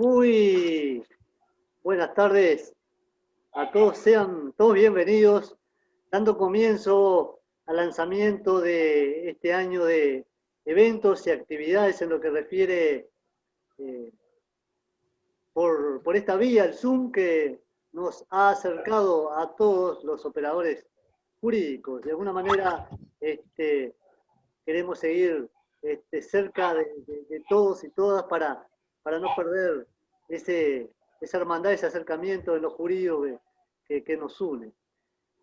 Muy buenas tardes a todos, sean todos bienvenidos, dando comienzo al lanzamiento de este año de eventos y actividades en lo que refiere eh, por esta vía, el Zoom, que nos ha acercado a todos los operadores jurídicos. De alguna manera, queremos seguir cerca de todos y todas para no perder esa hermandad, ese acercamiento en lo jurídico que nos une.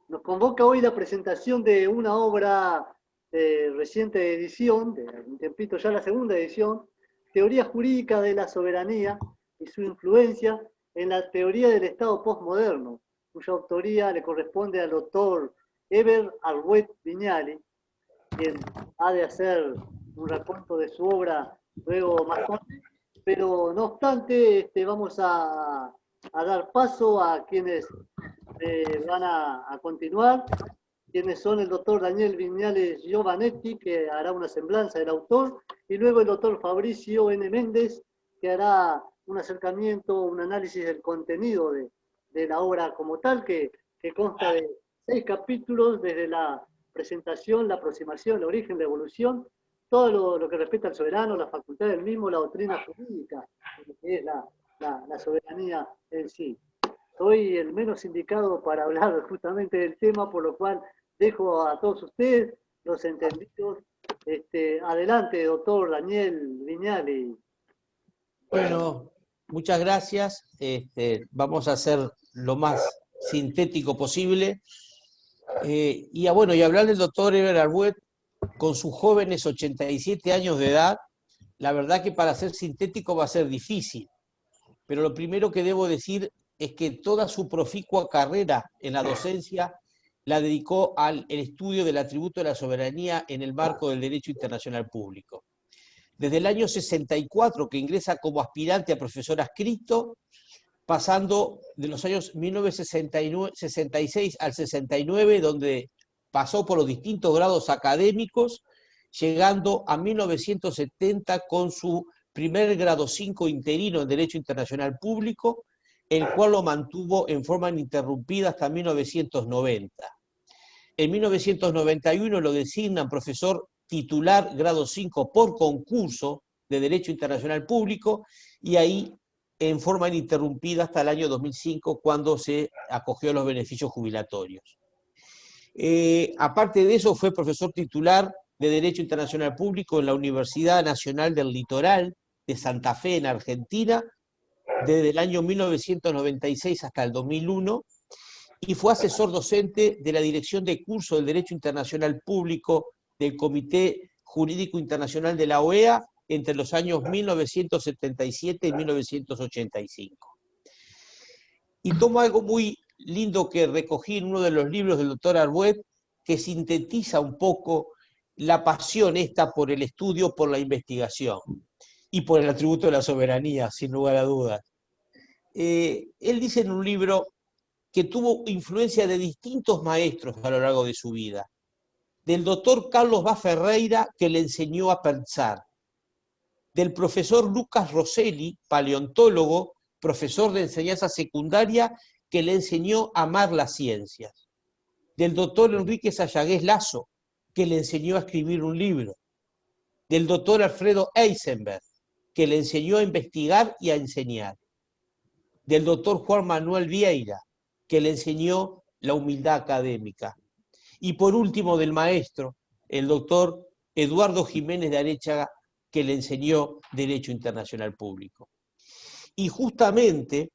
Nos convoca hoy la presentación de una obra de reciente edición, de un tiempito ya la segunda edición, Teoría Jurídica de la Soberanía y su influencia en la teoría del Estado postmoderno, cuya autoría le corresponde al doctor Eber Argüet Viñali, quien ha de hacer un recuento de su obra luego más tarde, pero no obstante vamos a dar paso a quienes van a continuar, quienes son el doctor Daniel Viñales Giovanetti, que hará una semblanza del autor, y luego el doctor Fabricio N. Méndez, que hará un acercamiento, un análisis del contenido de la obra como tal, que consta de 6 capítulos desde la presentación, la aproximación, el origen, la evolución, todo lo que respecta al soberano, la facultad del mismo, la doctrina jurídica, lo que es la soberanía en sí. Soy el menos indicado para hablar justamente del tema, por lo cual dejo a todos ustedes los entendidos. Adelante, doctor Daniel Viñali. Bueno, muchas gracias. Vamos a hacer lo más sintético posible. Y hablar del doctor Eber Argüet con sus jóvenes 87 años de edad, la verdad que para ser sintético va a ser difícil. Pero lo primero que debo decir es que toda su proficua carrera en la docencia la dedicó al estudio del atributo de la soberanía en el marco del derecho internacional público. Desde el año 64 que ingresa como aspirante a profesor adscrito, pasando de los años 1966 al 69, donde pasó por los distintos grados académicos, llegando a 1970 con su primer grado 5 interino en Derecho Internacional Público, el cual lo mantuvo en forma ininterrumpida hasta 1990. En 1991 lo designan profesor titular grado 5 por concurso de Derecho Internacional Público, y ahí en forma ininterrumpida hasta el año 2005, cuando se acogió a los beneficios jubilatorios. Aparte de eso, fue profesor titular de Derecho Internacional Público en la Universidad Nacional del Litoral de Santa Fe, en Argentina, desde el año 1996 hasta el 2001, y fue asesor docente de la Dirección de Curso del Derecho Internacional Público del Comité Jurídico Internacional de la OEA entre los años 1977 y 1985. Y tomo algo muy lindo que recogí en uno de los libros del doctor Argüet, que sintetiza un poco la pasión esta por el estudio, por la investigación y por el atributo de la soberanía, sin lugar a dudas. Él dice en un libro que tuvo influencia de distintos maestros a lo largo de su vida. Del doctor Carlos Vaz Ferreira, que le enseñó a pensar. Del profesor Lucas Rosselli, paleontólogo, profesor de enseñanza secundaria, que le enseñó a amar las ciencias. Del doctor Enrique Sayagués Lazo, que le enseñó a escribir un libro. Del doctor Alfredo Eisenberg, que le enseñó a investigar y a enseñar. Del doctor Juan Manuel Vieira, que le enseñó la humildad académica. Y por último, del maestro, el doctor Eduardo Jiménez de Aréchaga, que le enseñó Derecho Internacional Público. Y justamente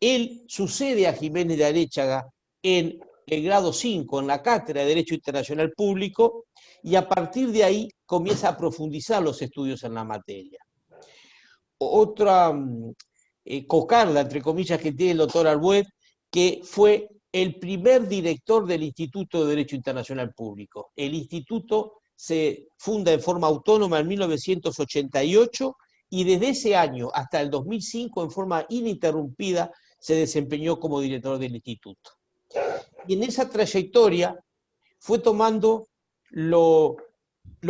él sucede a Jiménez de Aréchaga en el grado 5, en la cátedra de Derecho Internacional Público, y a partir de ahí comienza a profundizar los estudios en la materia. Otra cocarda, entre comillas, que tiene el doctor Argüet, que fue el primer director del Instituto de Derecho Internacional Público. El instituto se funda en forma autónoma en 1988 y desde ese año hasta el 2005, en forma ininterrumpida, se desempeñó como director del instituto. Y en esa trayectoria fue tomando lo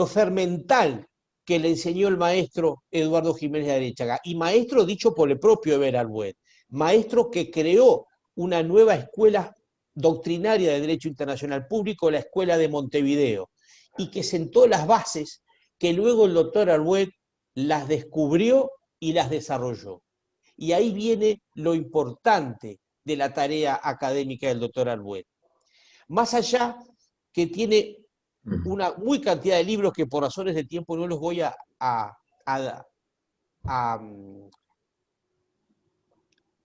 fermental que le enseñó el maestro Eduardo Jiménez de Arechaga. Y maestro dicho por el propio Eber Arbuet, maestro que creó una nueva escuela doctrinaria de Derecho Internacional Público, la Escuela de Montevideo, y que sentó las bases que luego el doctor Arbuet las descubrió y las desarrolló. Y ahí viene lo importante de la tarea académica del doctor Arbuet. Más allá que tiene una muy cantidad de libros que por razones de tiempo no los voy a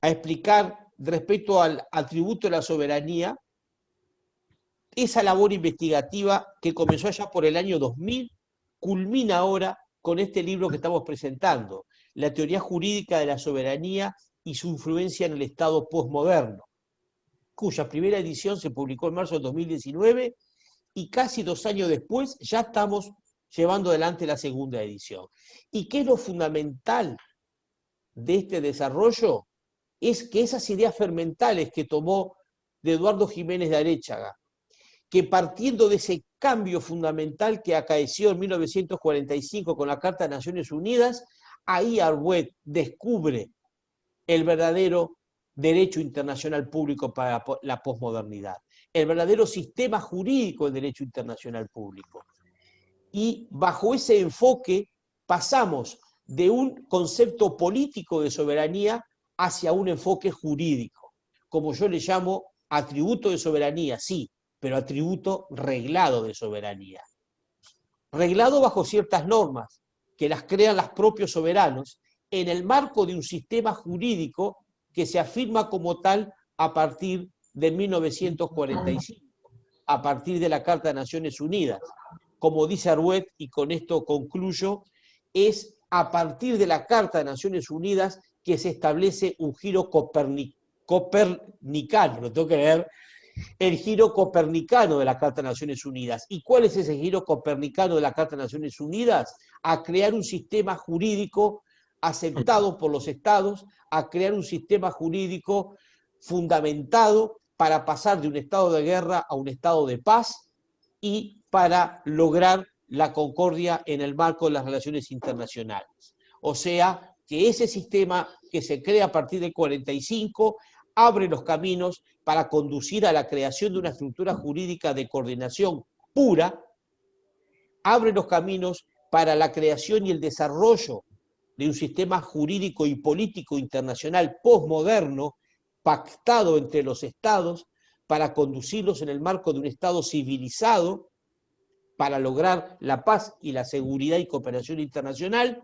explicar respecto al atributo de la soberanía, esa labor investigativa que comenzó allá por el año 2000, culmina ahora con este libro que estamos presentando, La teoría jurídica de la soberanía y su influencia en el Estado postmoderno, cuya primera edición se publicó en marzo del 2019 y casi 2 años después ya estamos llevando adelante la segunda edición. ¿Y qué es lo fundamental de este desarrollo? Es que esas ideas fermentales que tomó de Eduardo Jiménez de Arechaga, que partiendo de ese cambio fundamental que acaeció en 1945 con la Carta de Naciones Unidas, ahí Arbuet descubre el verdadero derecho internacional público para la posmodernidad, el verdadero sistema jurídico del derecho internacional público. Y bajo ese enfoque pasamos de un concepto político de soberanía hacia un enfoque jurídico, como yo le llamo atributo de soberanía, sí, pero atributo reglado de soberanía. Reglado bajo ciertas normas que las crean los propios soberanos en el marco de un sistema jurídico que se afirma como tal a partir de 1945, a partir de la Carta de Naciones Unidas. Como dice Arbuet, y con esto concluyo, es a partir de la Carta de Naciones Unidas que se establece un giro copernicano, lo tengo que leer, el giro copernicano de la Carta de Naciones Unidas. ¿Y cuál es ese giro copernicano de la Carta de Naciones Unidas? A crear un sistema jurídico aceptado por los estados, a crear un sistema jurídico fundamentado para pasar de un estado de guerra a un estado de paz y para lograr la concordia en el marco de las relaciones internacionales. O sea, que ese sistema que se crea a partir del 45 abre los caminos para conducir a la creación de una estructura jurídica de coordinación pura, abre los caminos para la creación y el desarrollo de un sistema jurídico y político internacional postmoderno, pactado entre los estados, para conducirlos en el marco de un Estado civilizado, para lograr la paz y la seguridad y cooperación internacional.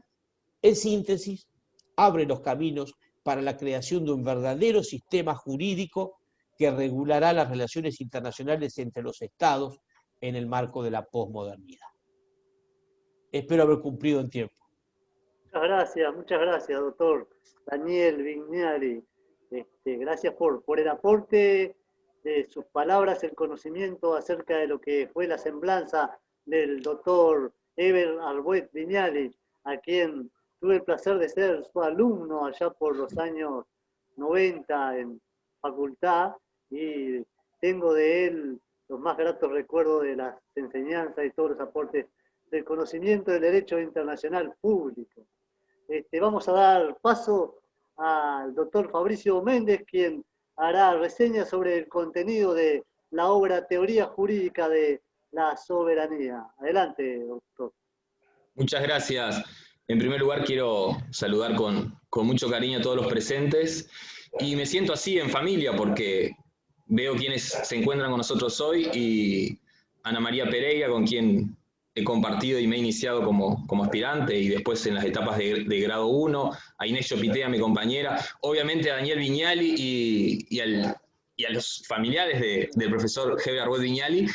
En síntesis, abre los caminos para la creación de un verdadero sistema jurídico que regulará las relaciones internacionales entre los estados en el marco de la posmodernidad. Espero haber cumplido en tiempo. Muchas gracias, doctor Daniel Vignali. Gracias por el aporte de sus palabras, el conocimiento acerca de lo que fue la semblanza del doctor Eber Arbuet Vignali, a quien tuve el placer de ser su alumno allá por los años 90 en facultad, y tengo de él los más gratos recuerdos de las enseñanzas y todos los aportes del conocimiento del derecho internacional público. Vamos a dar paso al doctor Fabricio Méndez, quien hará reseña sobre el contenido de la obra Teoría Jurídica de la Soberanía. Adelante, doctor. Muchas gracias. En primer lugar, quiero saludar con mucho cariño a todos los presentes, y me siento así en familia porque veo quienes se encuentran con nosotros hoy, y Ana María Pereira, con quien he compartido y me he iniciado como aspirante, y después en las etapas de grado 1, a Inés Chopitea, mi compañera, obviamente a Daniel Vignali y a los familiares del profesor Eber Arbuet Vignali,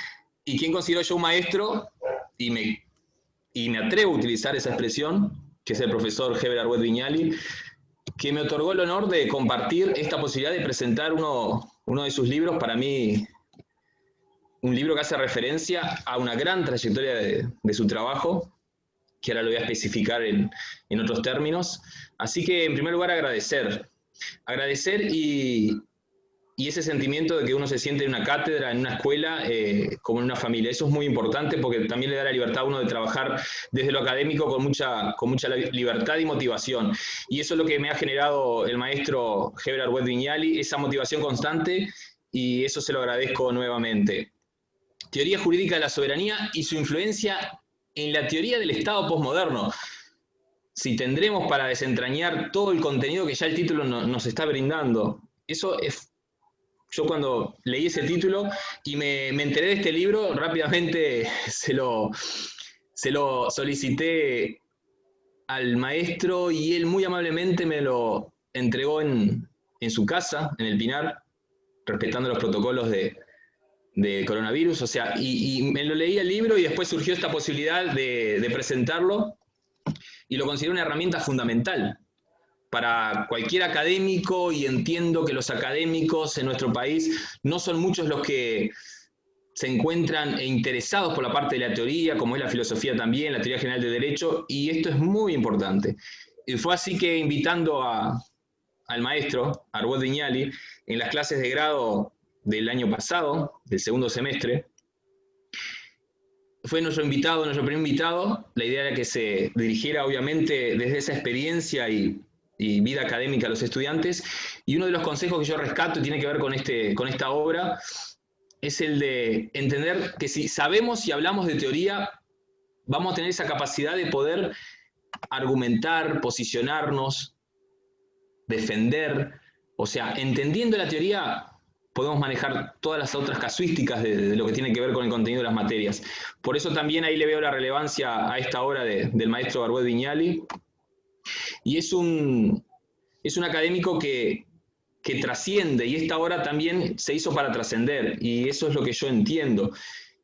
y quien considero yo un maestro, y me atrevo a utilizar esa expresión, que es el profesor Eber Arbuet Vignali, que me otorgó el honor de compartir esta posibilidad de presentar uno de sus libros. Para mí, un libro que hace referencia a una gran trayectoria de su trabajo, que ahora lo voy a especificar en otros términos. Así que, en primer lugar, agradecer y y ese sentimiento de que uno se siente en una cátedra, en una escuela, como en una familia. Eso es muy importante porque también le da la libertad a uno de trabajar desde lo académico con mucha libertad y motivación. Y eso es lo que me ha generado el maestro Heber Arguet Viñali, esa motivación constante, y eso se lo agradezco nuevamente. Teoría jurídica de la soberanía y su influencia en la teoría del Estado posmoderno. Si tendremos para desentrañar todo el contenido que ya el título nos está brindando. Eso es... Yo cuando leí ese título y me enteré de este libro, rápidamente se lo solicité al maestro y él muy amablemente me lo entregó en su casa, en el Pinar, respetando los protocolos de coronavirus. O sea, y me lo leí el libro y después surgió esta posibilidad de presentarlo y lo consideré una herramienta fundamental para cualquier académico, y entiendo que los académicos en nuestro país no son muchos los que se encuentran interesados por la parte de la teoría, como es la filosofía también, la teoría general del derecho, y esto es muy importante. Y fue así que, invitando al maestro Arguet Viñali en las clases de grado del año pasado, del segundo semestre, fue nuestro primer invitado. La idea era que se dirigiera obviamente desde esa experiencia y vida académica a los estudiantes, y uno de los consejos que yo rescato y tiene que ver con esta obra es el de entender que si sabemos y hablamos de teoría, vamos a tener esa capacidad de poder argumentar, posicionarnos, defender. O sea, entendiendo la teoría podemos manejar todas las otras casuísticas de lo que tiene que ver con el contenido de las materias. Por eso también ahí le veo la relevancia a esta obra del maestro Arguet Viñali. Y es un académico que trasciende, y esta obra también se hizo para trascender, y eso es lo que yo entiendo.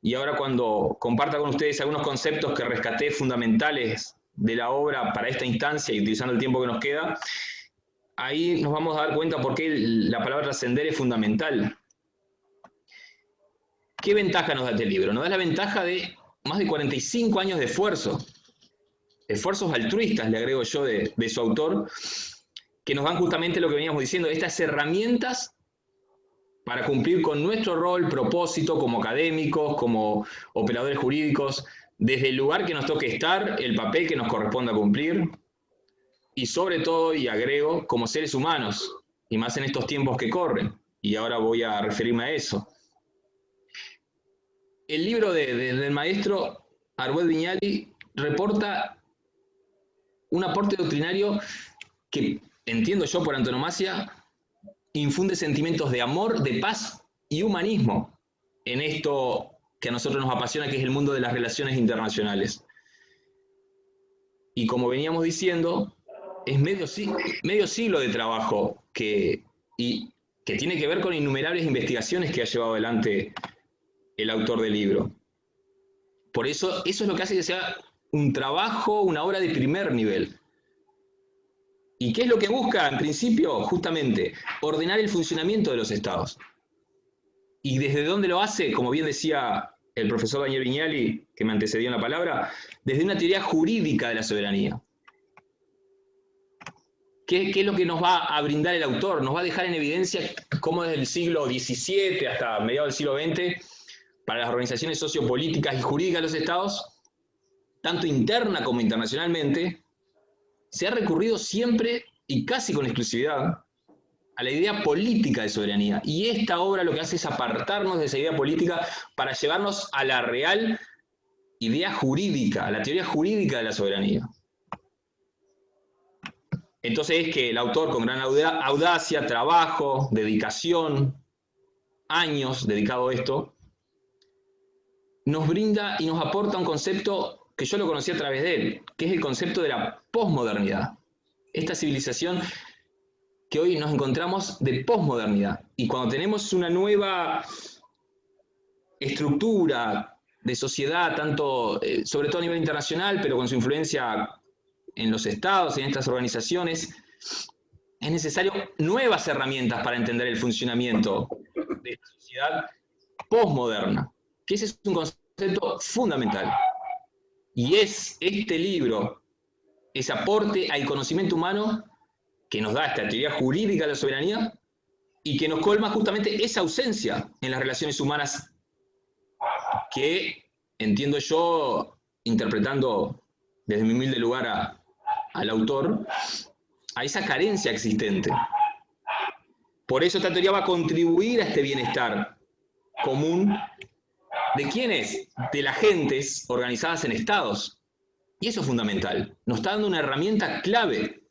Y ahora, cuando comparta con ustedes algunos conceptos que rescaté fundamentales de la obra para esta instancia y utilizando el tiempo que nos queda, ahí nos vamos a dar cuenta por qué la palabra trascender es fundamental. ¿Qué ventaja nos da este libro? Nos da la ventaja de más de 45 años de esfuerzos altruistas, le agrego yo, de su autor, que nos dan justamente lo que veníamos diciendo, estas herramientas para cumplir con nuestro rol, propósito como académicos, como operadores jurídicos, desde el lugar que nos toque estar, el papel que nos corresponda cumplir, y sobre todo, y agrego, como seres humanos, y más en estos tiempos que corren, y ahora voy a referirme a eso. El libro del maestro Arguet Viñali reporta un aporte doctrinario que, entiendo yo por antonomasia, infunde sentimientos de amor, de paz y humanismo en esto que a nosotros nos apasiona, que es el mundo de las relaciones internacionales. Y como veníamos diciendo, es medio siglo de trabajo que tiene que ver con innumerables investigaciones que ha llevado adelante el autor del libro. Por eso es lo que hace que sea un trabajo, una obra de primer nivel. ¿Y qué es lo que busca, en principio? Justamente, ordenar el funcionamiento de los estados. ¿Y desde dónde lo hace? Como bien decía el profesor Daniel Viñali, que me antecedió en la palabra, desde una teoría jurídica de la soberanía. ¿Qué es lo que nos va a brindar el autor? Nos va a dejar en evidencia cómo desde el siglo XVII hasta mediados del siglo XX, para las organizaciones sociopolíticas y jurídicas de los estados, tanto interna como internacionalmente, se ha recurrido siempre y casi con exclusividad a la idea política de soberanía. Y esta obra lo que hace es apartarnos de esa idea política para llevarnos a la real idea jurídica, a la teoría jurídica de la soberanía. Entonces es que el autor, con gran audacia, trabajo, dedicación, años dedicado a esto, nos brinda y nos aporta un concepto que yo lo conocí a través de él, que es el concepto de la posmodernidad. Esta civilización que hoy nos encontramos de posmodernidad. Y cuando tenemos una nueva estructura de sociedad, tanto, sobre todo a nivel internacional, pero con su influencia en los estados, en estas organizaciones, es necesario nuevas herramientas para entender el funcionamiento de esta sociedad posmoderna, que ese es un concepto fundamental. Y es este libro, ese aporte al conocimiento humano que nos da esta teoría jurídica de la soberanía, y que nos colma justamente esa ausencia en las relaciones humanas que, entiendo yo, interpretando desde mi humilde lugar al autor, a esa carencia existente. Por eso esta teoría va a contribuir a este bienestar común. ¿De quiénes? De las gentes organizadas en estados. Y eso es fundamental. Nos está dando una herramienta clave.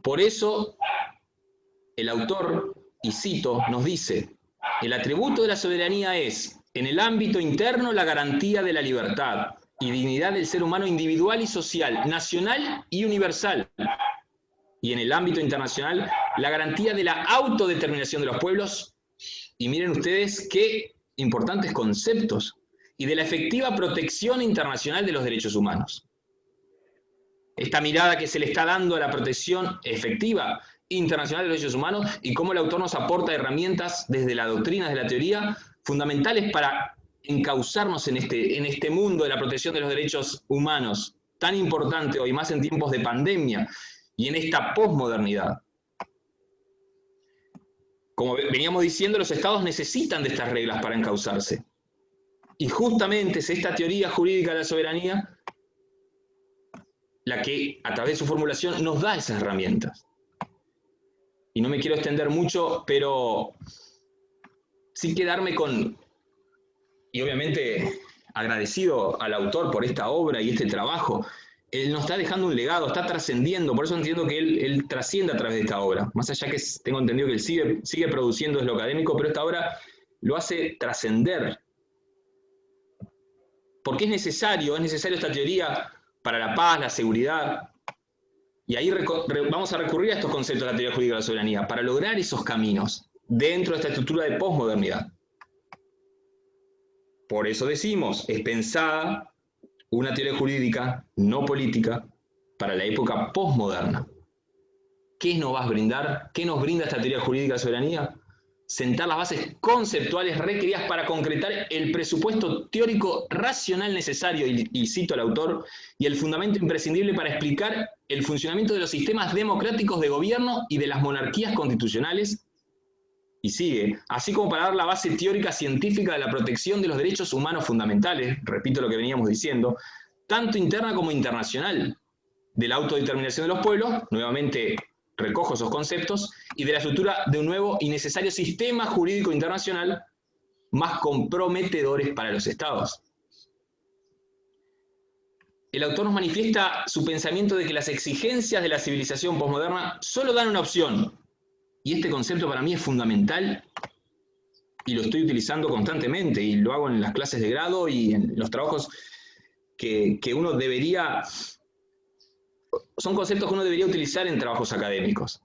Por eso el autor, y cito, nos dice: el atributo de la soberanía es, en el ámbito interno, la garantía de la libertad y dignidad del ser humano individual y social, nacional y universal. Y en el ámbito internacional, la garantía de la autodeterminación de los pueblos. Y miren ustedes qué importantes conceptos. Y de la efectiva protección internacional de los derechos humanos. Esta mirada que se le está dando a la protección efectiva internacional de los derechos humanos y cómo el autor nos aporta herramientas desde la doctrina, desde la teoría, fundamentales para encauzarnos en este mundo de la protección de los derechos humanos, tan importante hoy, más en tiempos de pandemia y en esta posmodernidad. Como veníamos diciendo, los estados necesitan de estas reglas para encauzarse. Y justamente es esta teoría jurídica de la soberanía la que, a través de su formulación, nos da esas herramientas. Y no me quiero extender mucho, pero sí quedarme con, y obviamente agradecido al autor por esta obra y este trabajo. Él nos está dejando un legado, está trascendiendo, por eso entiendo que él trasciende a través de esta obra. Más allá que tengo entendido que él sigue produciendo desde lo académico, pero esta obra lo hace trascender. Porque es necesario esta teoría para la paz, la seguridad. Y ahí vamos a recurrir a estos conceptos de la teoría jurídica de la soberanía, para lograr esos caminos dentro de esta estructura de posmodernidad. Por eso decimos, es pensada una teoría jurídica no política para la época posmoderna. ¿Qué nos va a brindar? ¿Qué nos brinda esta teoría jurídica de la soberanía? Sentar las bases conceptuales requeridas para concretar el presupuesto teórico racional necesario, y cito al autor, y el fundamento imprescindible para explicar el funcionamiento de los sistemas democráticos de gobierno y de las monarquías constitucionales, y sigue, así como para dar la base teórica científica de la protección de los derechos humanos fundamentales, repito lo que veníamos diciendo, tanto interna como internacional, de la autodeterminación de los pueblos, nuevamente recojo esos conceptos, y de la estructura de un nuevo y necesario sistema jurídico internacional más comprometedores para los estados. El autor nos manifiesta su pensamiento de que las exigencias de la civilización posmoderna solo dan una opción, y este concepto para mí es fundamental, y lo estoy utilizando constantemente, y lo hago en las clases de grado y en los trabajos que uno debería... Son conceptos que uno debería utilizar en trabajos académicos.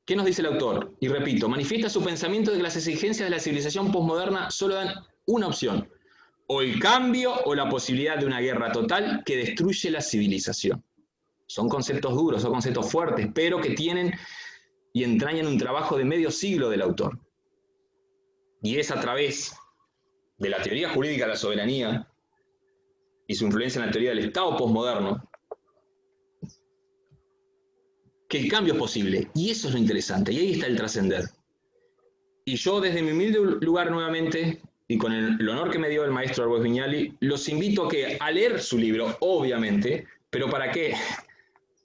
¿Qué nos dice el autor? Y repito, manifiesta su pensamiento de que las exigencias de la civilización posmoderna solo dan una opción: o el cambio o la posibilidad de una guerra total que destruye la civilización. Son conceptos duros, son conceptos fuertes, pero que tienen y entrañan un trabajo de medio siglo del autor. Y es a través de la teoría jurídica de la soberanía y su influencia en la teoría del Estado posmoderno que el cambio es posible, y eso es lo interesante, y ahí está el trascender. Y yo, desde mi humilde lugar nuevamente, y con el honor que me dio el maestro Arbós Viñali, los invito a leer su libro, obviamente, pero ¿para qué?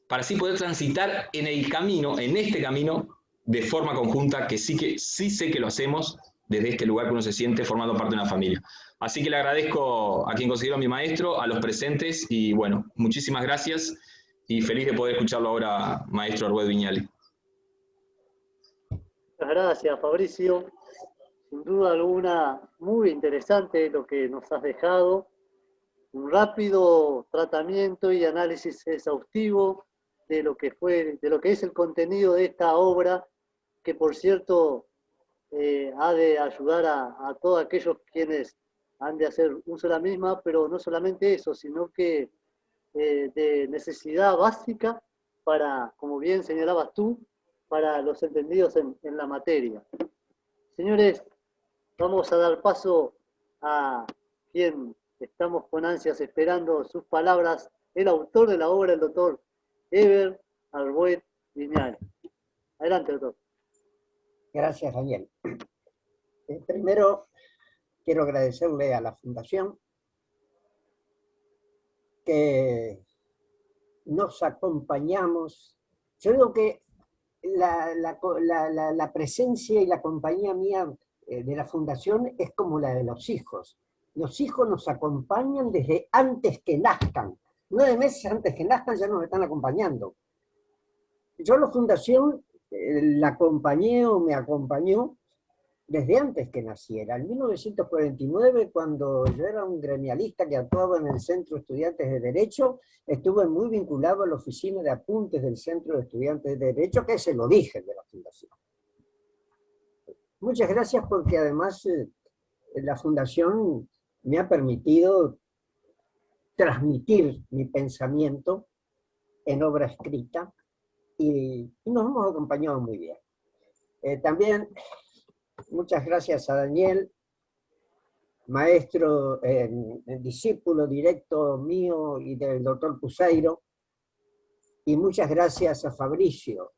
Para así poder transitar en el camino, en este camino, de forma conjunta, que sí sé que lo hacemos desde este lugar que uno se siente formando parte de una familia. Así que le agradezco a quien considero mi maestro, a los presentes, y bueno, muchísimas gracias. Y feliz de poder escucharlo ahora, maestro Arbós Viñali. Muchas gracias, Fabricio. Sin duda alguna, muy interesante lo que nos has dejado. Un rápido tratamiento y análisis exhaustivo de lo que es el contenido de esta obra, que por cierto ha de ayudar a todos aquellos quienes han de hacer uso de la misma, pero no solamente eso, sino que de necesidad básica para, como bien señalabas tú, para los entendidos en la materia. Señores, vamos a dar paso a quien estamos con ansias esperando sus palabras, el autor de la obra, el doctor Eber Arbós Viñali. Adelante, doctor. Gracias, Daniel. Primero, quiero agradecerle a la Fundación que nos acompañamos. Yo digo que la presencia y la compañía mía de la Fundación es como la de los hijos. Los hijos nos acompañan desde antes que nazcan. 9 meses antes que nazcan ya nos están acompañando. Yo la Fundación la acompañé o me acompañó desde antes que naciera. En 1949, cuando yo era un gremialista que actuaba en el Centro de Estudiantes de Derecho, estuve muy vinculado a la oficina de apuntes del Centro de Estudiantes de Derecho, que es el origen de la Fundación. Muchas gracias porque además la Fundación me ha permitido transmitir mi pensamiento en obra escrita y nos hemos acompañado muy bien. También muchas gracias a Daniel, maestro, discípulo directo mío y del doctor Puseiro, y muchas gracias a Fabricio,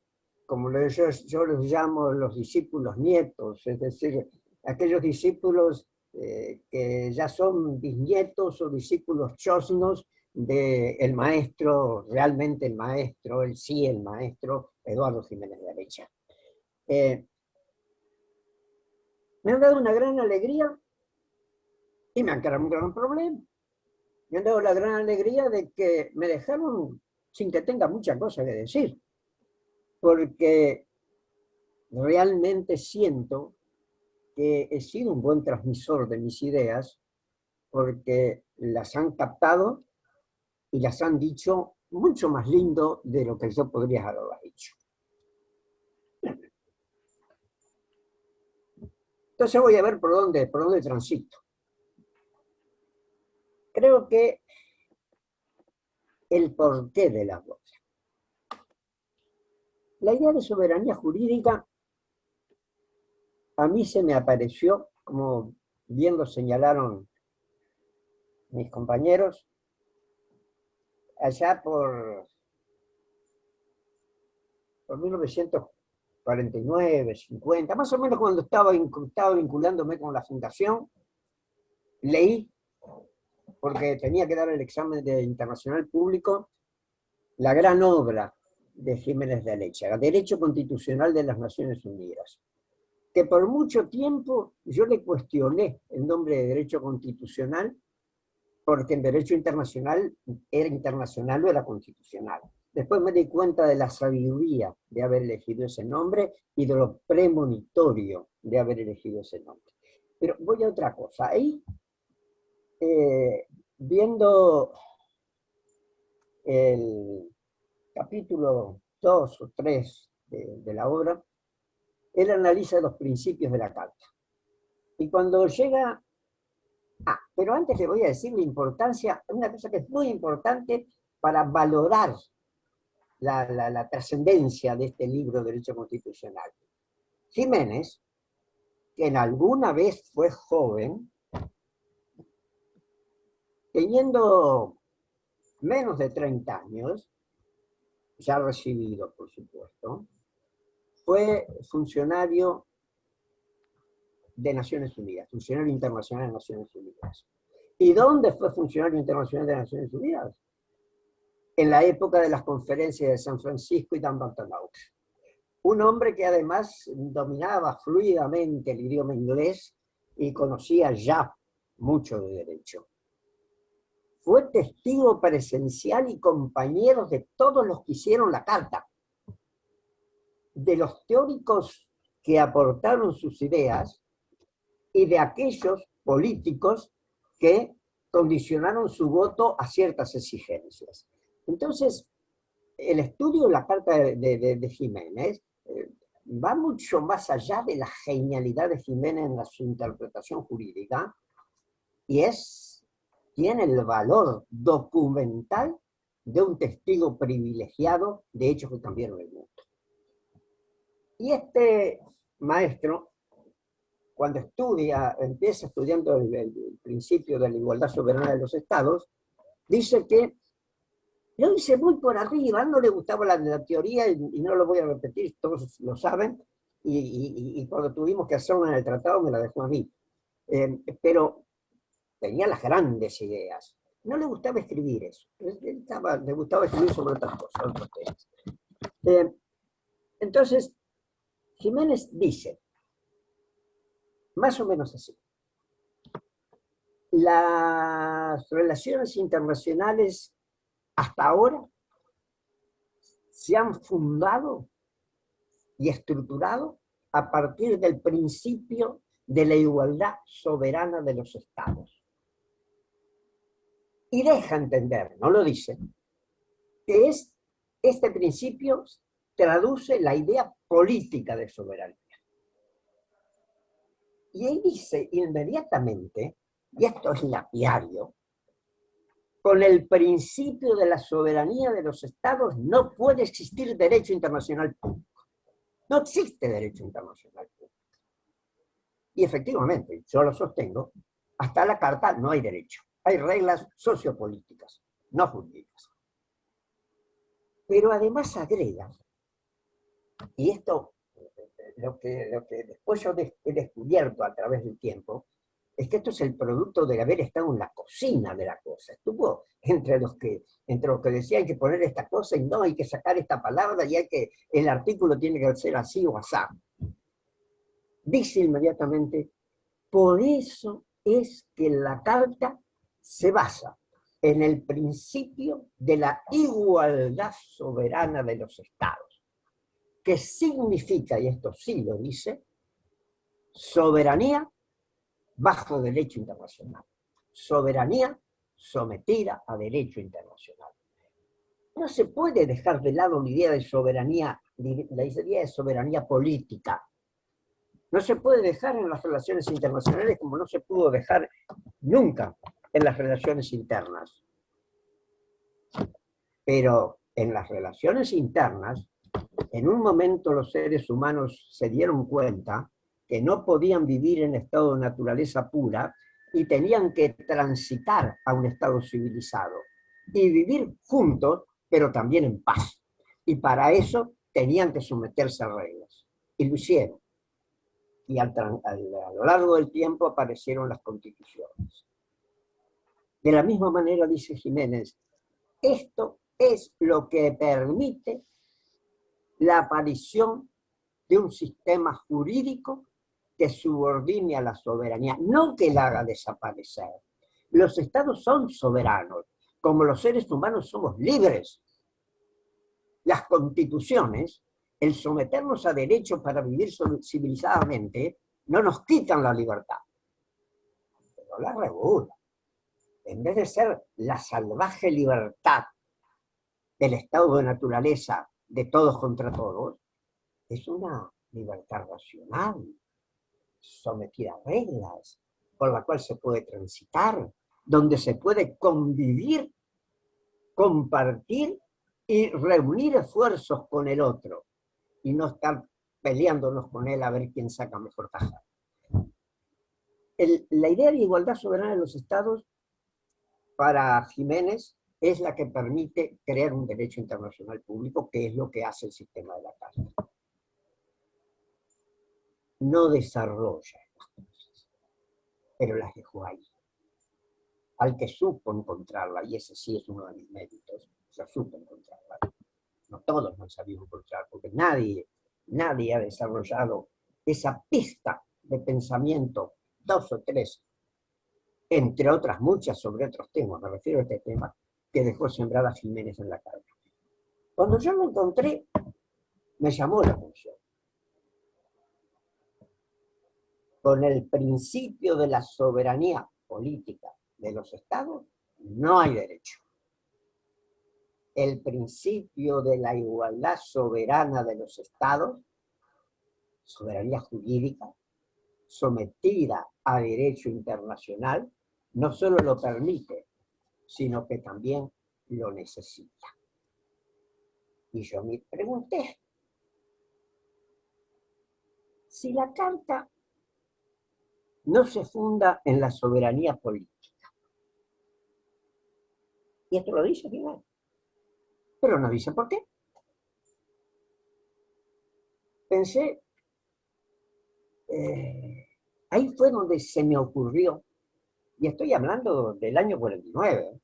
como yo los llamo los discípulos nietos, es decir, aquellos discípulos que ya son bisnietos o discípulos chosnos del maestro, realmente el maestro, el maestro Eduardo Jiménez de Arecha. Me han dado una gran alegría y me han creado un gran problema. Me han dado la gran alegría de que me dejaron sin que tenga mucha cosa que decir, porque realmente siento que he sido un buen transmisor de mis ideas, porque las han captado y las han dicho mucho más lindo de lo que yo podría haberlas dicho. Entonces voy a ver por dónde transito. Creo que el porqué de la cosa. La idea de soberanía jurídica a mí se me apareció, como bien lo señalaron mis compañeros, allá por 1949, 50, más o menos cuando estaba vinculándome con la Fundación, leí, porque tenía que dar el examen de internacional público, la gran obra de Jiménez de Arecha, Derecho Constitucional de las Naciones Unidas, que por mucho tiempo yo le cuestioné el nombre de Derecho Constitucional, porque en Derecho Internacional era internacional o era constitucional. Después me di cuenta de la sabiduría de haber elegido ese nombre y de lo premonitorio de haber elegido ese nombre. Pero voy a otra cosa. Ahí, viendo el capítulo 2 o 3 de la obra, él analiza los principios de la Carta. Y cuando llega... pero antes le voy a decir la importancia, una cosa que es muy importante para valorar la trascendencia de este libro de Derecho Constitucional. Jiménez, quien alguna vez fue joven, teniendo menos de 30 años, ya recibido, por supuesto, fue funcionario de Naciones Unidas, funcionario internacional de Naciones Unidas. ¿Y dónde fue funcionario internacional de Naciones Unidas? En la época de las conferencias de San Francisco y Dumbarton Oaks. Un hombre que además dominaba fluidamente el idioma inglés y conocía ya mucho de derecho. Fue testigo presencial y compañero de todos los que hicieron la Carta, de los teóricos que aportaron sus ideas y de aquellos políticos que condicionaron su voto a ciertas exigencias. Entonces, el estudio de la Carta de Jiménez va mucho más allá de la genialidad de Jiménez en su interpretación jurídica y tiene el valor documental de un testigo privilegiado de hechos que cambiaron el mundo. Y este maestro, cuando empieza estudiando el principio de la igualdad soberana de los estados, dice que Lo hice muy por arriba, a él no le gustaba la teoría y no lo voy a repetir, todos lo saben, y cuando tuvimos que hacerlo en el tratado me la dejó a mí. Pero tenía las grandes ideas. No le gustaba escribir eso, le gustaba escribir sobre otras cosas, otros temas. Entonces, Jiménez dice, más o menos así, las relaciones internacionales hasta ahora se han fundado y estructurado a partir del principio de la igualdad soberana de los estados. Y deja entender, no lo dice, que este principio traduce la idea política de soberanía. Y él dice inmediatamente, y esto es lapidario, con el principio de la soberanía de los estados no puede existir derecho internacional público. No existe derecho internacional público. Y efectivamente, yo lo sostengo, hasta la Carta no hay derecho. Hay reglas sociopolíticas, no jurídicas. Pero además agrega, y esto lo que después yo he descubierto a través del tiempo, es que esto es el producto de haber estado en la cocina de la cosa. Estuvo entre los que decían hay que poner esta cosa y no, hay que sacar esta palabra y el artículo tiene que ser así o así. Dice inmediatamente, por eso es que la Carta se basa en el principio de la igualdad soberana de los estados, que significa, y esto sí lo dice, soberanía bajo derecho internacional. Soberanía sometida a derecho internacional. No se puede dejar de lado la idea de soberanía, la idea de soberanía política. No se puede dejar en las relaciones internacionales como no se pudo dejar nunca en las relaciones internas. Pero en las relaciones internas, en un momento los seres humanos se dieron cuenta que no podían vivir en estado de naturaleza pura y tenían que transitar a un estado civilizado y vivir juntos, pero también en paz. Y para eso tenían que someterse a reglas. Y lo hicieron. Y a lo largo del tiempo aparecieron las constituciones. De la misma manera, dice Jiménez, esto es lo que permite la aparición de un sistema jurídico que subordine a la soberanía, no que la haga desaparecer. Los estados son soberanos, como los seres humanos somos libres. Las constituciones, el someternos a derechos para vivir civilizadamente, no nos quitan la libertad, pero la regulan. En vez de ser la salvaje libertad del estado de naturaleza de todos contra todos, es una libertad racional, sometida a reglas, por la cual se puede transitar, donde se puede convivir, compartir y reunir esfuerzos con el otro, y no estar peleándonos con él a ver quién saca mejor tajada. La idea de igualdad soberana de los estados, para Jiménez, es la que permite crear un derecho internacional público, que es lo que hace el sistema de la Carta. No desarrolla estas cosas, pero las dejó ahí. Al que supo encontrarla, y ese sí es uno de mis méritos, yo supe encontrarla. No todos lo han sabido encontrar, porque nadie ha desarrollado esa pista de pensamiento, 2 o 3, entre otras muchas sobre otros temas, me refiero a este tema, que dejó sembrada Jiménez en la Carta. Cuando yo lo encontré, me llamó la atención. Con el principio de la soberanía política de los estados, no hay derecho. El principio de la igualdad soberana de los estados, soberanía jurídica, sometida a derecho internacional, no solo lo permite, sino que también lo necesita. Y yo me pregunté, si la Carta no se funda en la soberanía política, y esto lo dice Jiménez, pero no dice por qué. Pensé, ahí fue donde se me ocurrió, y estoy hablando del año 49,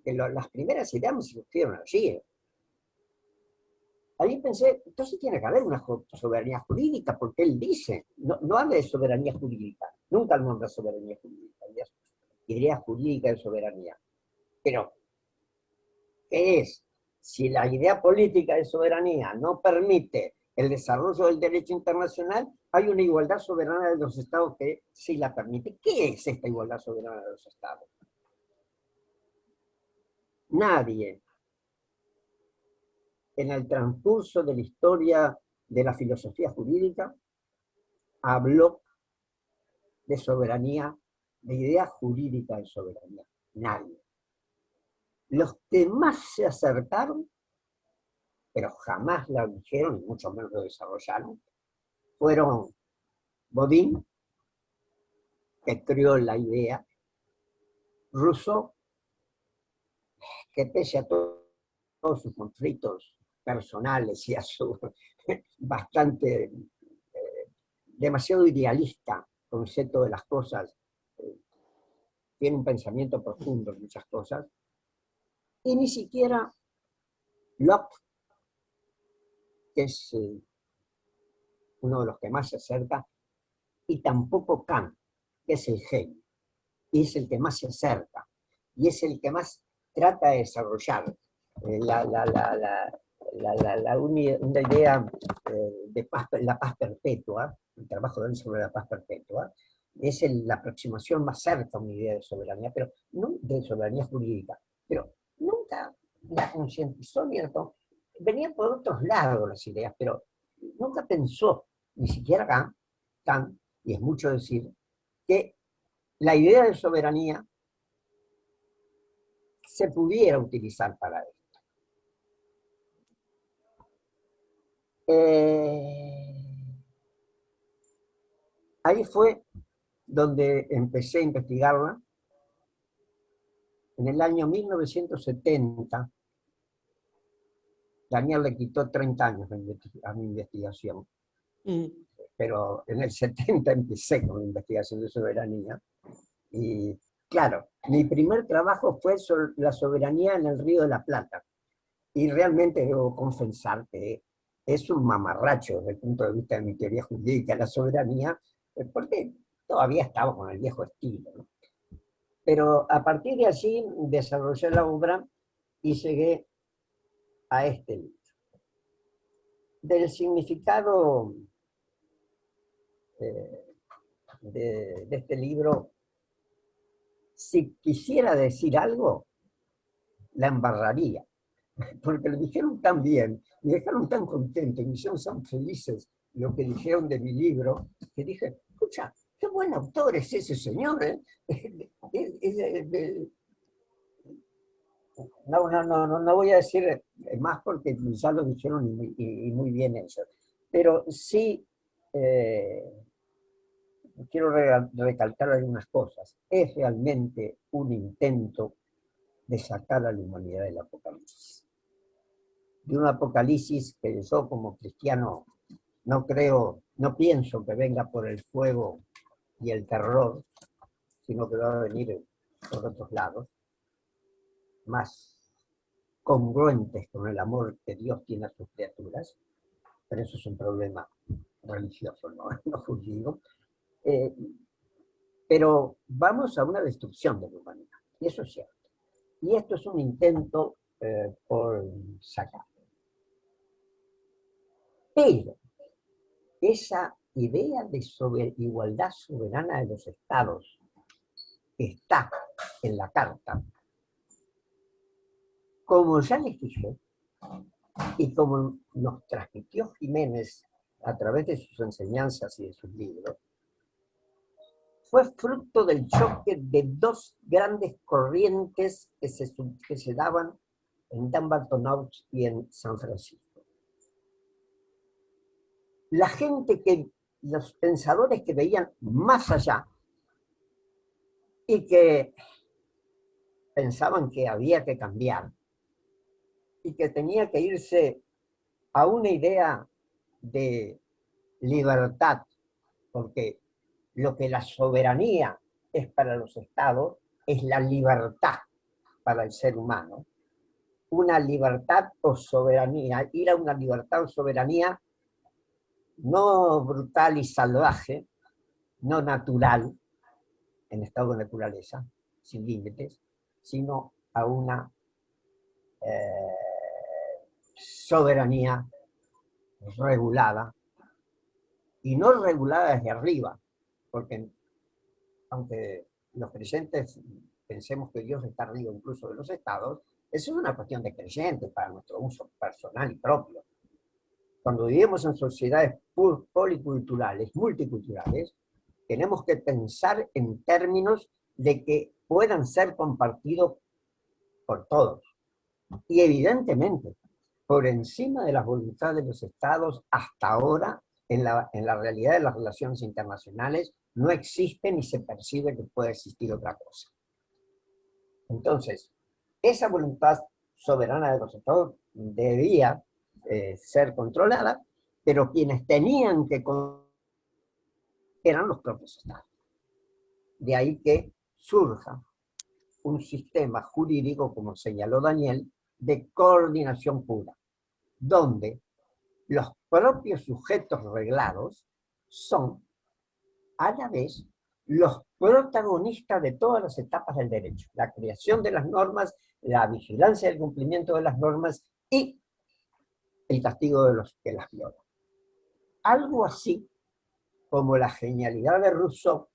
que las primeras ideas me surgieron allí. Ahí pensé, entonces tiene que haber una soberanía jurídica, porque él dice, no habla de soberanía jurídica, nunca nombra soberanía jurídica, idea jurídica de soberanía. Pero, ¿qué es? Si la idea política de soberanía no permite el desarrollo del derecho internacional, hay una igualdad soberana de los estados que sí la permite. ¿Qué es esta igualdad soberana de los estados? Nadie en el transcurso de la historia de la filosofía jurídica habló de soberanía, de idea jurídica de soberanía. Nadie. Los que más se acercaron, pero jamás la dijeron, y mucho menos lo desarrollaron, fueron Bodin, que creó la idea, Rousseau, que pese a todos sus conflictos personales y a su bastante, demasiado idealista concepto de las cosas, tiene un pensamiento profundo en muchas cosas, y ni siquiera Locke, que es uno de los que más se acerca, y tampoco Kant, que es el genio, y es el que más se acerca, y es el que más trata de desarrollar una idea de paz, la paz perpetua, el trabajo de él sobre la paz perpetua, es la aproximación más cerca a una idea de soberanía, pero no de soberanía jurídica, pero nunca la concientizó, ¿cierto? Venían por otros lados las ideas, pero nunca pensó, ni siquiera Kant, y es mucho decir, que la idea de soberanía se pudiera utilizar para esto. Ahí fue donde empecé a investigarla. En el año 1970, Daniel le quitó 30 años a mi investigación, pero en el 70 empecé con la investigación de soberanía, y claro, mi primer trabajo fue sobre la soberanía en el Río de la Plata, y realmente debo confesar que es un mamarracho desde el punto de vista de mi teoría jurídica, la soberanía, porque todavía estaba con el viejo estilo, ¿no? Pero a partir de allí desarrollé la obra y llegué a este libro. Del significado de este libro, si quisiera decir algo, la embarraría, porque lo dijeron tan bien, me dejaron tan contento, y me hicieron tan felices lo que dijeron de mi libro, que dije, escucha, qué buen autor es ese señor, ¿eh? No voy a decir más porque ya lo dijeron y muy bien eso, pero sí quiero recalcar algunas cosas. Es realmente un intento de sacar a la humanidad del apocalipsis. De un apocalipsis que yo como cristiano no creo, no pienso que venga por el fuego y el terror, sino que va a venir por otros lados, más congruentes con el amor que Dios tiene a sus criaturas, pero eso es un problema religioso, no judío. Pero vamos a una destrucción de la humanidad, y eso es cierto. Y esto es un intento por sacarlo. Pero esa idea de igualdad soberana de los estados que está en la Carta, como ya les dije, y como nos transmitió Jiménez a través de sus enseñanzas y de sus libros, fue fruto del choque de dos grandes corrientes que se daban en Dumbarton Oaks y en San Francisco. La gente los pensadores que veían más allá y que pensaban que había que cambiar, y que tenía que irse a una idea de libertad, porque lo que la soberanía es para los estados es la libertad para el ser humano. Una libertad o soberanía, ir a una libertad o soberanía no brutal y salvaje, no natural, en estado de naturaleza, sin límites, sino a una soberanía regulada, y no regulada desde arriba, porque aunque los creyentes pensemos que Dios está arriba incluso de los estados, eso es una cuestión de creyentes para nuestro uso personal y propio. Cuando vivimos en sociedades policulturales, multiculturales, tenemos que pensar en términos de que puedan ser compartidos por todos. Y evidentemente, por encima de las voluntades de los estados, hasta ahora, en la realidad de las relaciones internacionales, no existe ni se percibe que pueda existir otra cosa. Entonces, esa voluntad soberana de los estados debía ser controlada, pero quienes tenían que eran los propios estados. De ahí que surja un sistema jurídico, como señaló Daniel, de coordinación pura, donde los propios sujetos reglados son, a la vez, los protagonistas de todas las etapas del derecho: la creación de las normas, la vigilancia del cumplimiento de las normas y el castigo de los que las violan. Algo así como la genialidad de Rousseau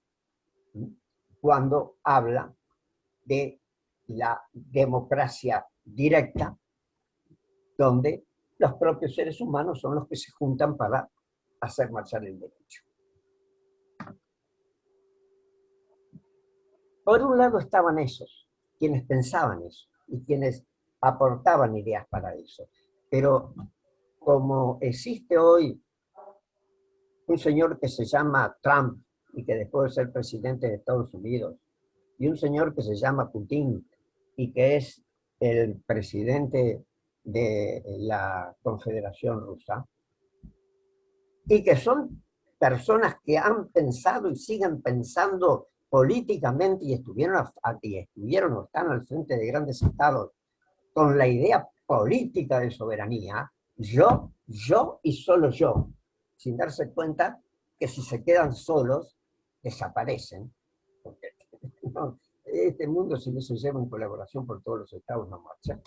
cuando habla de la democracia directa, donde los propios seres humanos son los que se juntan para hacer marchar el derecho. Por un lado estaban esos, quienes pensaban eso, y quienes aportaban ideas para eso. Pero como existe hoy un señor que se llama Trump, y que después de ser presidente de Estados Unidos, y un señor que se llama Putin, y que es el presidente de la Confederación Rusa, y que son personas que han pensado y siguen pensando políticamente y estuvieron o están al frente de grandes estados con la idea política de soberanía, yo y solo yo, sin darse cuenta que si se quedan solos, desaparecen. Porque no, este mundo, si no se lleva en colaboración por todos los estados, no marcha.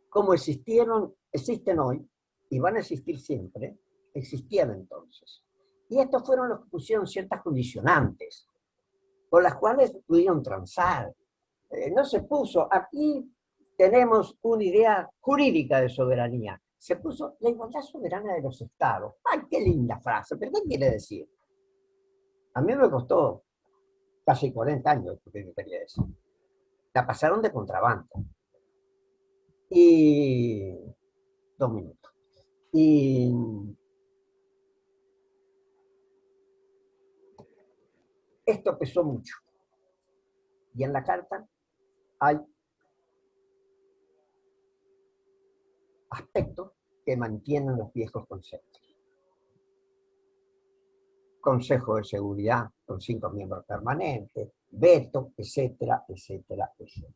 Como existen hoy, y van a existir siempre, existían entonces. Y estos fueron los que pusieron ciertas condicionantes, con las cuales pudieron transar. No se puso, aquí tenemos una idea jurídica de soberanía, se puso la igualdad soberana de los estados. ¡Ay, qué linda frase! ¿Pero qué quiere decir? A mí me costó casi 40 años, porque yo quería decir. La pasaron de contrabando. Y 2 minutos. Y esto pesó mucho. Y en la carta hay aspectos que mantienen los viejos conceptos. Consejo de Seguridad con 5 miembros permanentes, veto, etcétera, etcétera, etcétera.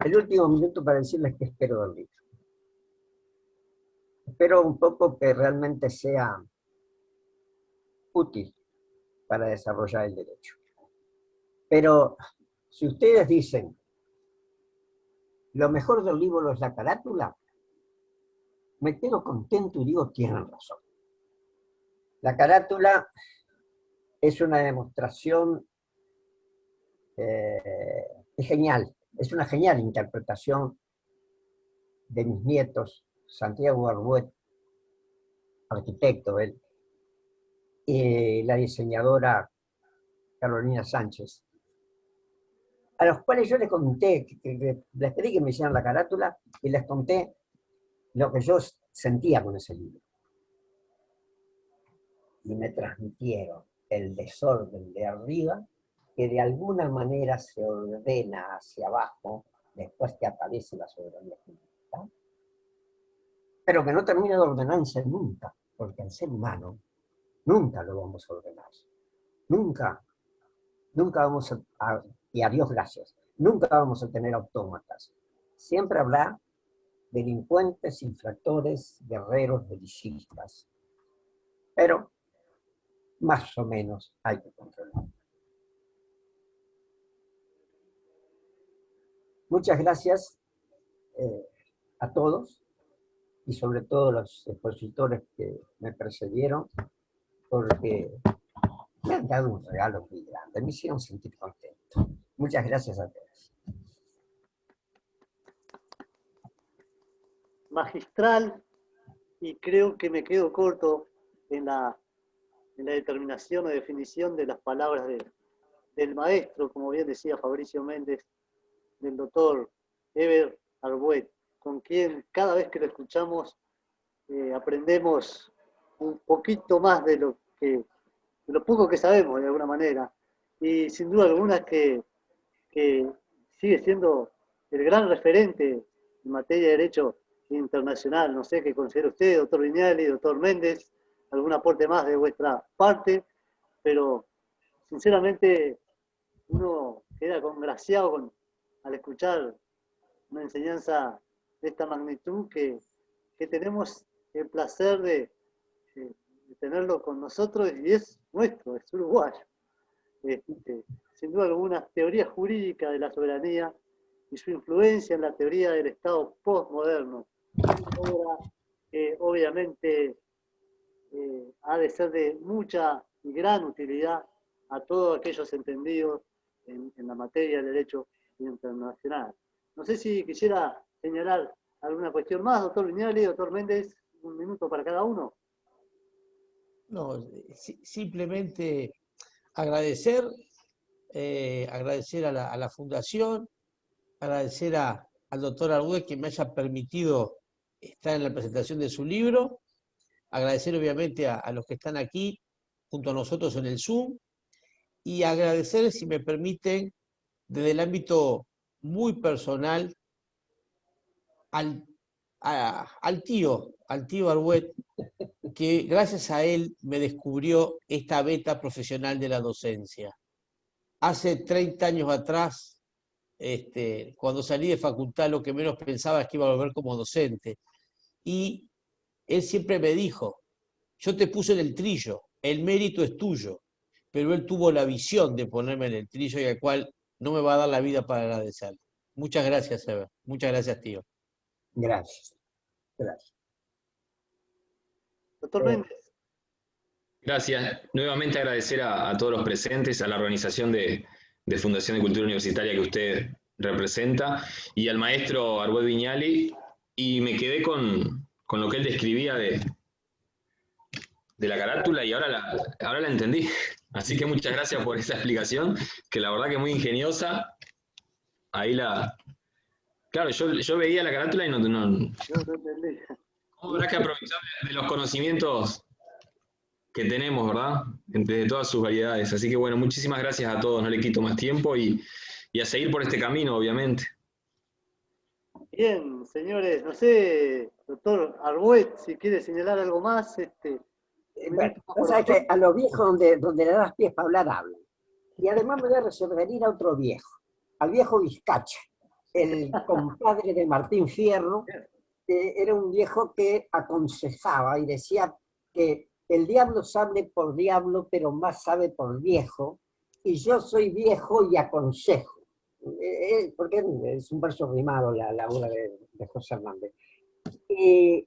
El último minuto para decirles que espero del libro. Espero un poco que realmente sea útil para desarrollar el derecho. Pero si ustedes dicen, lo mejor del libro es la carátula, me quedo contento y digo, tienen razón. La carátula es una demostración, es genial, es una genial interpretación de mis nietos, Santiago Arbuet, arquitecto él, y la diseñadora Carolina Sánchez, a los cuales yo les conté, les pedí que me hicieran la carátula y les conté lo que yo sentía con ese libro. Y me transmitieron el desorden de arriba que de alguna manera se ordena hacia abajo, después que aparece la soberanía jurídica, pero que no termina de ordenarse nunca, porque el ser humano nunca lo vamos a ordenar. Nunca, nunca vamos a, y a Dios gracias, nunca vamos a tener autómatas. Siempre habrá delincuentes, infractores, guerreros, belicistas. Pero más o menos hay que controlar. Muchas gracias a todos y sobre todo a los expositores que me precedieron, porque me han dado un regalo muy grande, me hicieron sentir contento. Muchas gracias a todos. Magistral, y creo que me quedo corto en la determinación o definición de las palabras del maestro, como bien decía Fabricio Méndez, del doctor Eber Arbuet, con quien cada vez que lo escuchamos aprendemos un poquito más de lo poco que sabemos de alguna manera, y sin duda alguna que sigue siendo el gran referente en materia de derecho internacional. No sé qué considera usted, doctor Viñali, doctor Méndez, algún aporte más de vuestra parte, pero sinceramente uno queda congraciado al escuchar una enseñanza de esta magnitud que tenemos el placer de tenerlo con nosotros, y es nuestro, es uruguayo. Sin duda alguna, teoría jurídica de la soberanía y su influencia en la teoría del Estado postmoderno, una obra que obviamente ha de ser de mucha y gran utilidad a todos aquellos entendidos en la materia del derecho internacional. No sé si quisiera señalar alguna cuestión más, doctor Viñali, doctor Méndez, un minuto para cada uno. No, simplemente agradecer, agradecer a la Fundación, agradecer al doctor Arbuet que me haya permitido estar en la presentación de su libro, agradecer obviamente a los que están aquí junto a nosotros en el Zoom, y agradecer, si me permiten, desde el ámbito muy personal, al tío Arbuet, que gracias a él me descubrió esta beta profesional de la docencia. Hace 30 años atrás, cuando salí de facultad, lo que menos pensaba es que iba a volver como docente. Y él siempre me dijo, yo te puse en el trillo, el mérito es tuyo, pero él tuvo la visión de ponerme en el trillo, y al cual no me va a dar la vida para agradecer. Muchas gracias, Eber. Muchas gracias, tío. Gracias. Gracias. Doctor Méndez. Gracias. Nuevamente agradecer a todos los presentes, a la organización de Fundación de Cultura Universitaria que usted representa, y al maestro Arbuet Viñali, y me quedé con lo que él describía de la carátula, y ahora la entendí. Así que muchas gracias por esa explicación, que la verdad que es muy ingeniosa. Ahí Claro, yo veía la carátula y no entendí. Habrá que aprovechar de los conocimientos que tenemos, ¿verdad? De todas sus variedades. Así que bueno, muchísimas gracias a todos, no le quito más tiempo, y a seguir por este camino, obviamente. Bien, señores, no sé, doctor Arbuet, si quiere señalar algo más. Bueno, o sea que a los viejos donde le das pies para hablar, hablan. Y además me voy a referir a otro viejo, al viejo Vizcacha, el compadre de Martín Fierro, que era un viejo que aconsejaba y decía que el diablo sabe por diablo, pero más sabe por viejo, y yo soy viejo y aconsejo. Porque es un verso rimado la obra de José Hernández. Y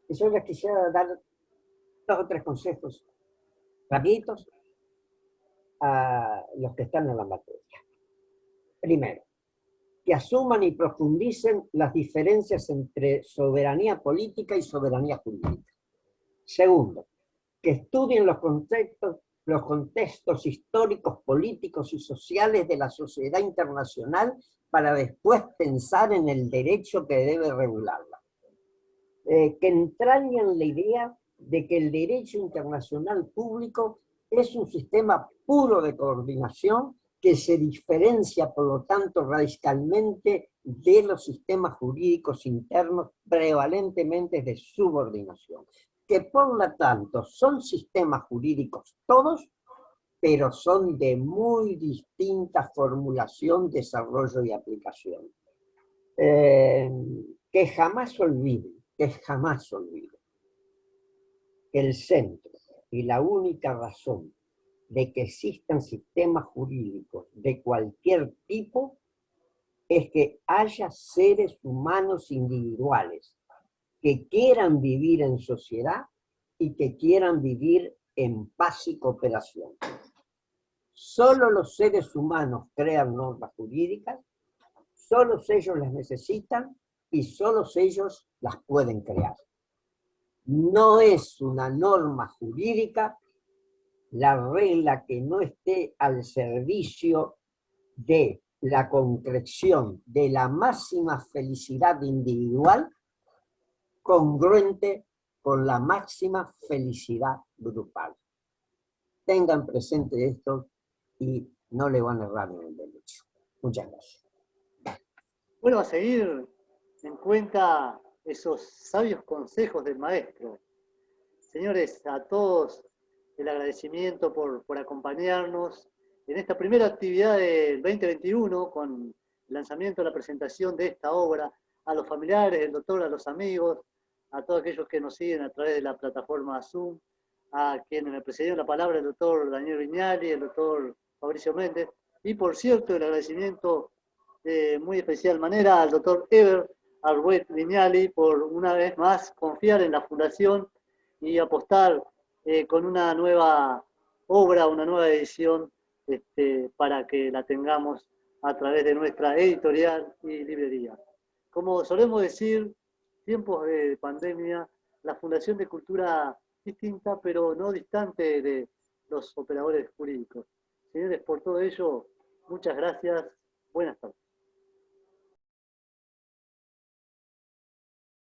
yo les quisiera dar 2 o 3 consejos rapiditos a los que están en la materia. Primero, que asuman y profundicen las diferencias entre soberanía política y soberanía jurídica. Segundo, que estudien los contextos históricos, políticos y sociales de la sociedad internacional para después pensar en el derecho que debe regularla. Que entrañen la idea de que el derecho internacional público es un sistema puro de coordinación que se diferencia, por lo tanto, radicalmente de los sistemas jurídicos internos prevalentemente de subordinación, que por lo tanto son sistemas jurídicos todos, pero son de muy distinta formulación, desarrollo y aplicación. Que jamás olviden que el centro y la única razón de que existan sistemas jurídicos de cualquier tipo es que haya seres humanos individuales que quieran vivir en sociedad y que quieran vivir en paz y cooperación. Solo los seres humanos crean normas jurídicas, solo ellos las necesitan y solo ellos las pueden crear. No es una norma jurídica la regla que no esté al servicio de la concreción de la máxima felicidad individual congruente con la máxima felicidad grupal. Tengan presente esto y no le van a errar en el derecho. Muchas gracias. Bueno, a seguir en cuenta esos sabios consejos del maestro. Señores, a todos el agradecimiento por acompañarnos en esta primera actividad del 2021 con el lanzamiento, la presentación de esta obra, a los familiares del doctor, a los amigos, a todos aquellos que nos siguen a través de la plataforma Zoom, a quienes me precedieron la palabra, el doctor Daniel Viñali, el doctor Fabricio Méndez, y por cierto, el agradecimiento de muy especial manera al doctor Eber Arbuet Viñali por una vez más confiar en la Fundación y apostar con una nueva obra, una nueva edición, para que la tengamos a través de nuestra editorial y librería. Como solemos decir, tiempos de pandemia, la Fundación de Cultura distinta, pero no distante de los operadores jurídicos. Señores, por todo ello, muchas gracias. Buenas tardes.